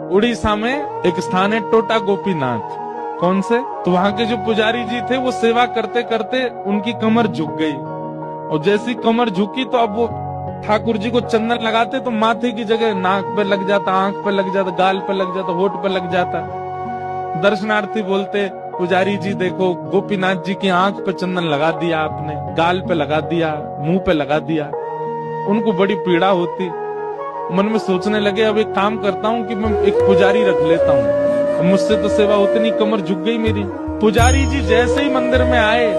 उड़ीसा में एक स्थान है टोटा गोपीनाथ। कौन से? तो वहां के जो पुजारी जी थे वो सेवा करते करते उनकी कमर झुक गई, और जैसी कमर झुकी तो अब वो ठाकुर जी को चंदन लगाते तो माथे की जगह नाक पे लग जाता, आंख पे लग जाता, गाल पे लग जाता, होठ पे लग जाता। दर्शनार्थी बोलते, पुजारी जी देखो गोपीनाथ जी की आंख पे चंदन लगा दिया आपने, गाल पे लगा दिया, मुंह पे लगा दिया। उनको बड़ी पीड़ा होती। मन में सोचने लगे अब एक काम करता हूँ कि मैं एक पुजारी रख लेता हूँ, मुझसे तो सेवा उतनी, कमर झुक गई मेरी। पुजारी जी जैसे ही मंदिर में आए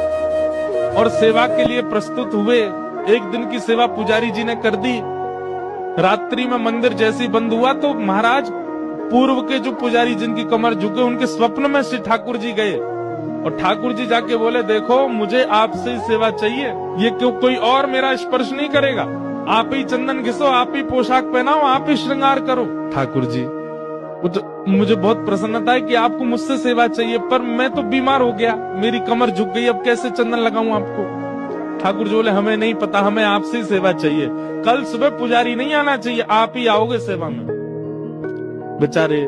और सेवा के लिए प्रस्तुत हुए, एक दिन की सेवा पुजारी जी ने कर दी। रात्रि में मंदिर जैसे ही बंद हुआ तो महाराज पूर्व के जो पुजारी जिनकी कमर झुके, उनके स्वप्न में श्री ठाकुर जी गए और ठाकुर जी जाके बोले, देखो मुझे आपसे ही सेवा चाहिए, ये क्यों कोई और मेरा स्पर्श नहीं करेगा, आप ही चंदन घिसो, आप ही पोशाक पहनाओ, आप ही श्रृंगार करो। ठाकुर जी मुझे बहुत प्रसन्नता है कि आपको मुझसे सेवा चाहिए, पर मैं तो बीमार हो गया, मेरी कमर झुक गई, अब कैसे चंदन लगाऊं आपको। ठाकुर जी बोले, हमें नहीं पता, हमें आपसे ही सेवा चाहिए, कल सुबह पुजारी नहीं आना चाहिए, आप ही आओगे सेवा में। बेचारे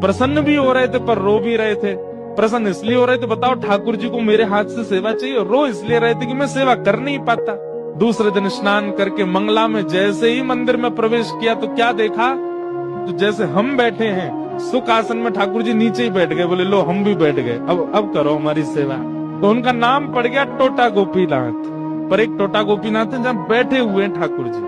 प्रसन्न भी हो रहे थे पर रो भी रहे थे। प्रसन्न इसलिए हो रहे थे, बताओ ठाकुर जी को मेरे हाथ से सेवा चाहिए, रो इसलिए रहे थे कि मैं सेवा कर नहीं पाता। दूसरे दिन स्नान करके मंगला में जैसे ही मंदिर में प्रवेश किया तो क्या देखा, तो जैसे हम बैठे हैं सुख आसन में, ठाकुर जी नीचे ही बैठ गए, बोले लो हम भी बैठ गए, अब करो हमारी सेवा। तो उनका नाम पड़ गया टोटा गोपीनाथ। पर एक टोटा गोपीनाथ है जहाँ बैठे हुए हैं ठाकुर जी।